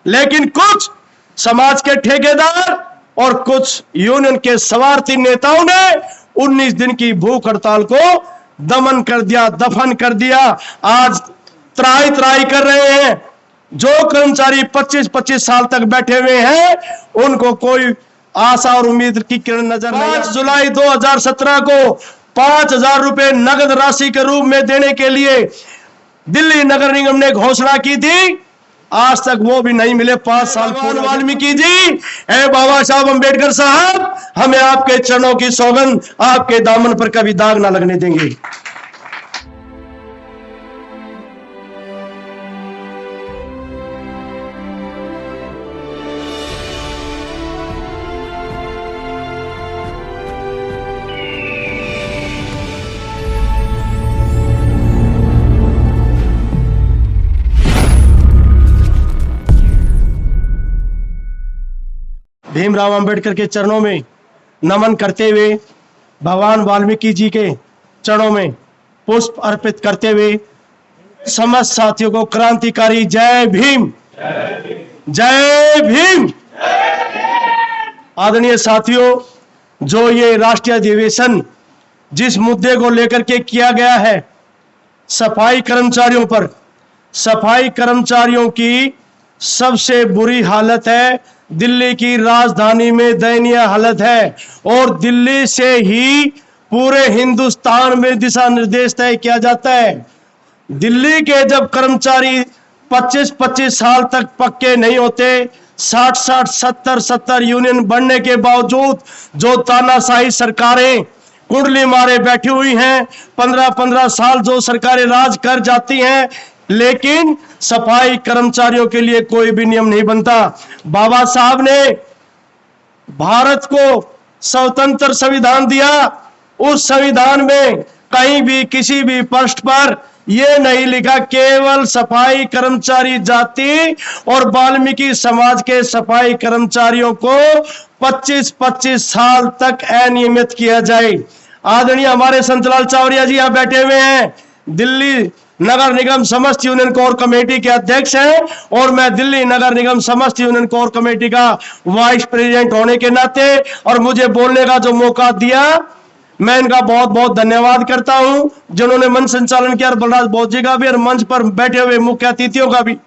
लेकिन कुछ समाज के ठेकेदार और कुछ यूनियन के स्वार्थी नेताओं ने 19 दिन की भूख हड़ताल को दमन कर दिया, दफन कर दिया। आज त्राही त्राही कर रहे हैं। जो कर्मचारी 25-25 साल तक बैठे हुए हैं, उनको कोई आशा और उम्मीद की किरण नजर नहीं। 5 जुलाई 2017 को 5,000 रुपए नगद राशि के रूप में देने के लिए दिल्ली नगर निगम ने घोषणा की थी, आज तक वो भी नहीं मिले। 5 साल पूर्व वाल्मीकि जी, ए बाबा साहब अंबेडकर साहब, हमें आपके चरणों की सौगंध, आपके दामन पर कभी दाग ना लगने देंगे। भीमराव अंबेडकर के चरणों में नमन करते हुए, भगवान वाल्मीकि जी के चरणों में पुष्प अर्पित करते हुए समस्त साथियों को क्रांतिकारी जय भीम, जय भीम। आदरणीय साथियों, जो ये राष्ट्रीय अधिवेशन जिस मुद्दे को लेकर के किया गया है, सफाई कर्मचारियों पर, सफाई कर्मचारियों की सबसे बुरी हालत है। दिल्ली की राजधानी में दयनीय हालत है और दिल्ली से ही पूरे हिंदुस्तान में दिशा निर्देश तय किया जाता है। दिल्ली के जब कर्मचारी 25-25 साल तक पक्के नहीं होते, 60-60, 70-70 यूनियन बढ़ने के बावजूद जो तानाशाही सरकारें कुंडली मारे बैठी हुई हैं, 15-15 साल जो सरकारें राज कर जाती हैं, लेकिन सफाई कर्मचारियों के लिए कोई भी नियम नहीं बनता। बाबा साहब ने भारत को स्वतंत्र संविधान दिया। उस संविधान में कहीं भी किसी भी पृष्ठ पर यह नहीं लिखा केवल सफाई कर्मचारी जाति और वाल्मीकि समाज के सफाई कर्मचारियों को 25-25 साल तक अनियमित किया जाए। आदरणीय हमारे संतलाल चावरिया जी यहां बैठे हुए हैं, दिल्ली नगर निगम समस्त यूनियन कोर कमेटी के अध्यक्ष हैं और मैं दिल्ली नगर निगम समस्त यूनियन कोर कमेटी का वाइस प्रेसिडेंट होने के नाते और मुझे बोलने का जो मौका दिया, मैं इनका बहुत बहुत धन्यवाद करता हूं, जिन्होंने मंच संचालन किया, और बलराज बोस जी का भी और मंच पर बैठे हुए मुख्य अतिथियों का भी।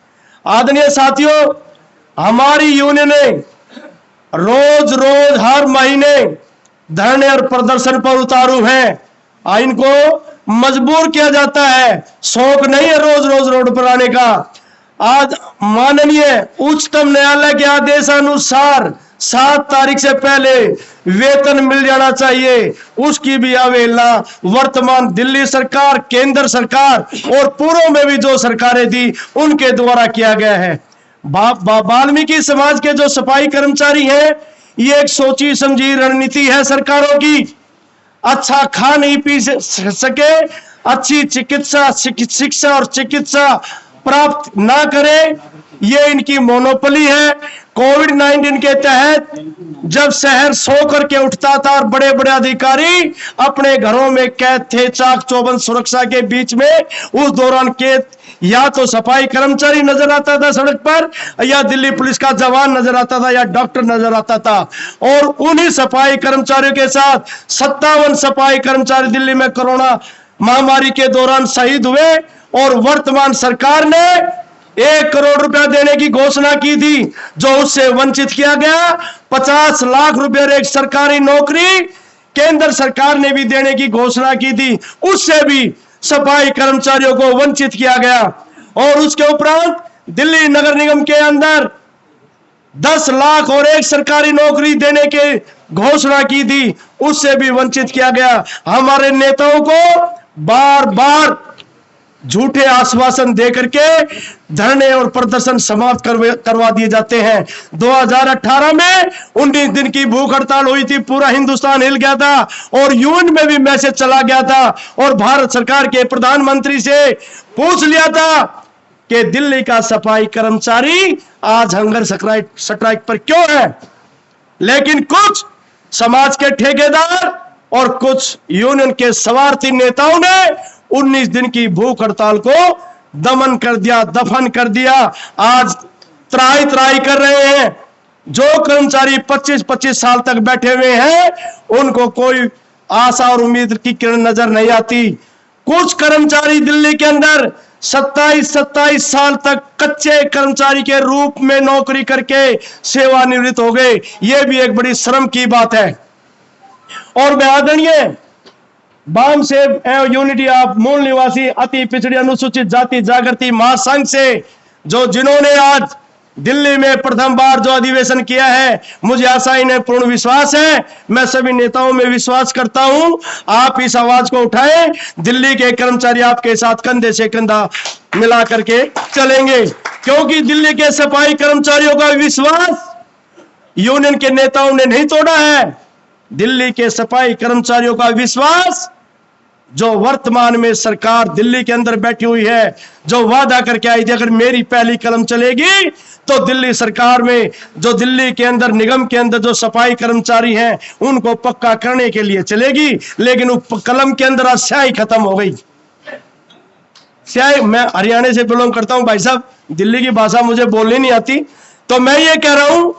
आदरणीय साथियों, हमारी यूनियनें रोज रोज हर महीने धरने और प्रदर्शन पर उतारू हैं। इनको मजबूर किया जाता है, शौक नहीं है रोज रोज रोड पर आने का। आज माननीय उच्चतम न्यायालय के आदेशानुसार 7 तारीख से पहले वेतन मिल जाना चाहिए, उसकी भी अवहेलना वर्तमान दिल्ली सरकार, केंद्र सरकार और पूर्व में भी जो सरकारें थी उनके द्वारा किया गया है। वाल्मीकि समाज के जो सफाई कर्मचारी हैं, ये एक सोची समझी रणनीति है सरकारों की। अच्छा खा नहीं पी सके, अच्छी चिकित्सा शिक्षा और चिकित्सा प्राप्त ना करे, ये इनकी मोनोपोली है। कोविड-19 के तहत जब शहर सो करके उठता था और बड़े बड़े अधिकारी अपने घरों में कैद थे चाक चौबंद सुरक्षा के बीच में, उस दौरान के या तो सफाई कर्मचारी नजर आता था सड़क पर, या दिल्ली पुलिस का जवान नजर आता था, या डॉक्टर नजर आता था। और उन्हीं सफाई कर्मचारियों के साथ 57 सफाई कर्मचारी दिल्ली में कोरोना महामारी के दौरान शहीद हुए और वर्तमान सरकार ने 1 करोड़ रुपया देने की घोषणा की थी, जो उससे वंचित किया गया। 50 लाख रुपए एक सरकारी नौकरी केंद्र सरकार ने भी देने की घोषणा की थी, उससे भी सफाई कर्मचारियों को वंचित किया गया। और उसके उपरांत दिल्ली नगर निगम के अंदर 10 लाख और एक सरकारी नौकरी देने के घोषणा की थी, उससे भी वंचित किया गया। हमारे नेताओं को बार बार झूठे आश्वासन देकर के धरने और प्रदर्शन समाप्त करवा दिए जाते हैं। 2018 में 19 दिन की भूख हड़ताल हुई थी, पूरा हिंदुस्तान हिल गया था और यूएन में भी मैसेज चला गया था और भारत सरकार के प्रधानमंत्री से पूछ लिया था कि दिल्ली का सफाई कर्मचारी आज हंगर स्ट्राइक पर क्यों है। लेकिन कुछ समाज के ठेकेदार और कुछ यूनियन के स्वार्थी नेताओं ने 19 दिन की भूख हड़ताल को दमन कर दिया, दफन कर दिया। आज त्राही त्राही कर रहे हैं। जो कर्मचारी 25-25 साल तक बैठे हुए हैं उनको कोई आशा और उम्मीद की किरण नजर नहीं आती। कुछ कर्मचारी दिल्ली के अंदर 27-27 साल तक कच्चे कर्मचारी के रूप में नौकरी करके सेवानिवृत्त हो गए। यह भी एक बड़ी शर्म की बात है। और मैं आदरणीय बाम सेव एवं यूनिटी ऑफ मूल निवासी अति पिछड़ी अनुसूचित जाति जागृति महासंघ से जिन्होंने आज दिल्ली में प्रथम बार जो अधिवेशन किया है, मुझे आशा इन्हें पूर्ण विश्वास है, मैं सभी नेताओं में विश्वास करता हूं, आप इस आवाज को उठाएं। दिल्ली के कर्मचारी आपके साथ कंधे से कंधा मिला करके चलेंगे, क्योंकि दिल्ली के सफाई कर्मचारियों का विश्वास यूनियन के नेताओं ने नहीं तोड़ा है। दिल्ली के सफाई कर्मचारियों का विश्वास जो वर्तमान में सरकार दिल्ली के अंदर बैठी हुई है, जो वादा करके आई थी अगर मेरी पहली कलम चलेगी तो दिल्ली सरकार में जो दिल्ली के अंदर निगम के अंदर जो सफाई कर्मचारी हैं उनको पक्का करने के लिए चलेगी, लेकिन उस कलम के अंदर आज स्याही खत्म हो गई। स्याही, मैं हरियाणा से बिलोंग करता हूं भाई साहब, दिल्ली की भाषा मुझे बोलनी नहीं आती, तो मैं ये कह रहा हूं।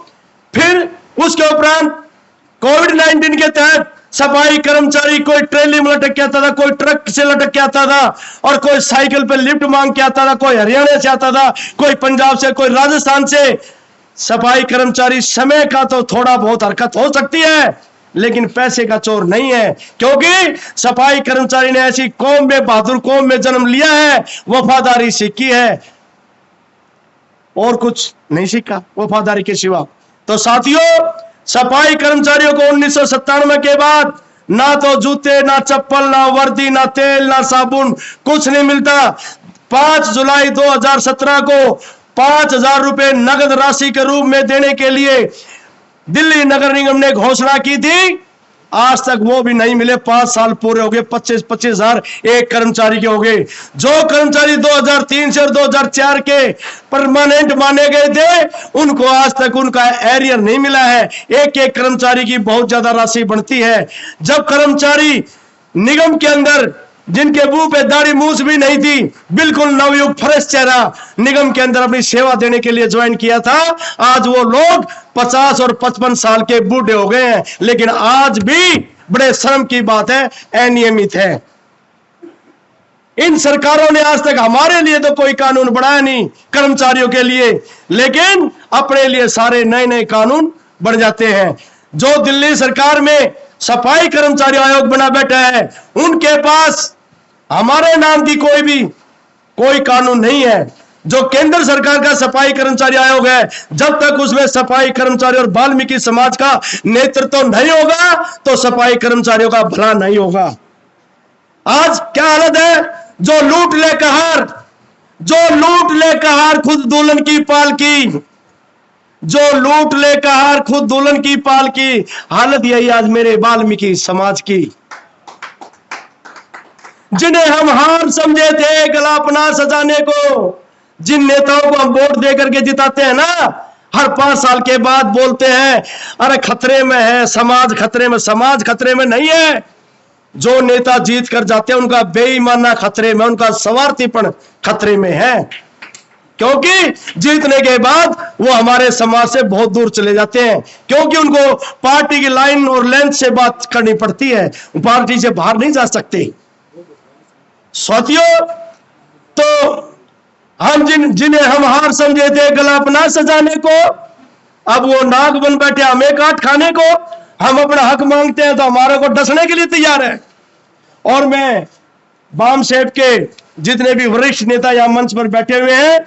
फिर उसके उपरांत कोविड-19 के तहत सफाई कर्मचारी कोई ट्रेली में लटक के आता था, कोई ट्रक से लटक के आता था, और कोई साइकिल पे लिफ्ट मांग के आता था, कोई हरियाणा से आता था, कोई पंजाब से, कोई राजस्थान से। सफाई कर्मचारी समय का तो थोड़ा बहुत हरकत हो सकती है, लेकिन पैसे का चोर नहीं है, क्योंकि सफाई कर्मचारी ने ऐसी कौम में, बहादुर कौम में जन्म लिया है, वफादारी सीखी है और कुछ नहीं सीखा वफादारी के सिवा। तो साथियों, सफाई कर्मचारियों को 1997 के बाद ना तो जूते, ना चप्पल, ना वर्दी, ना तेल, ना साबुन, कुछ नहीं मिलता। 5 जुलाई 2017 को 5,000 रुपए नगद राशि के रूप में देने के लिए दिल्ली नगर निगम ने घोषणा की थी, आज तक वो भी नहीं मिले। 5 साल पूरे हो गए, 25-25 हजार एक कर्मचारी के हो गए। जो कर्मचारी 2003 से और 2004 के परमानेंट माने गए थे, उनको आज तक उनका एरियर नहीं मिला है। एक एक कर्मचारी की बहुत ज्यादा राशि बनती है। जब कर्मचारी निगम के अंदर जिनके मुंह पे दाढ़ी मूछ भी नहीं थी, बिल्कुल नवयुग फ्रेश चेहरा निगम के अंदर अपनी सेवा देने के लिए ज्वाइन किया था, आज वो लोग 50 और 55 साल के बूढ़े हो गए हैं, लेकिन आज भी बड़े शर्म की बात है, अनियमित है। इन सरकारों ने आज तक हमारे लिए तो कोई कानून बनाया नहीं कर्मचारियों के लिए, लेकिन अपने लिए सारे नए नए कानून बन जाते हैं। जो दिल्ली सरकार में सफाई कर्मचारी आयोग बना बैठा है, उनके पास हमारे नाम की कोई कानून नहीं है। जो केंद्र सरकार का सफाई कर्मचारी आयोग है, जब तक उसमें सफाई कर्मचारी और वाल्मीकि समाज का नेतृत्व नहीं होगा तो सफाई कर्मचारियों का भला नहीं होगा। आज क्या हालत है? जो लूट ले कहार खुद दुल्हन की पालकी, जो लूट ले कहार खुद दुल्हन की पालकी, हालत यही आज मेरे वाल्मीकि समाज की। जिन्हें हम हार समझे थे गला अपना सजाने को, जिन नेताओं को हम वोट देकर के जिताते हैं ना, हर 5 साल के बाद बोलते हैं अरे खतरे में है समाज, खतरे में। समाज खतरे में नहीं है। जो नेता जीत कर जाते हैं उनका बेईमाना खतरे में, उनका स्वार्थीपन खतरे में है, क्योंकि जीतने के बाद वो हमारे समाज से बहुत दूर चले जाते हैं, क्योंकि उनको पार्टी की लाइन और लेंथ से बात करनी पड़ती है, पार्टी से बाहर नहीं जा सकते। साथियों, तो हम जिन्हें हम हार समझे थे गला अपना सजाने को, अब वो नाग बन बैठे हमें काट खाने को। हम अपना हक मांगते हैं तो हमारे को डसने के लिए तैयार है। और मैं बाम सेव के जितने भी वरिष्ठ नेता यहां मंच पर बैठे हुए हैं,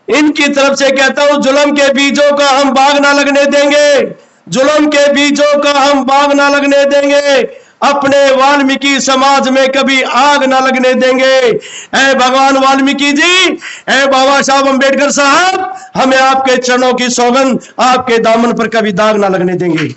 इनकी तरफ से कहता हूं, जुल्म के बीजों का हम बाग ना लगने देंगे, जुल्म के बीजों का हम बाग ना लगने देंगे, अपने वाल्मीकि समाज में कभी आग ना लगने देंगे। ऐ भगवान वाल्मीकि जी, ऐ बाबा साहब अम्बेडकर साहब, हमें आपके चरणों की सौगंध, आपके दामन पर कभी दाग ना लगने देंगे।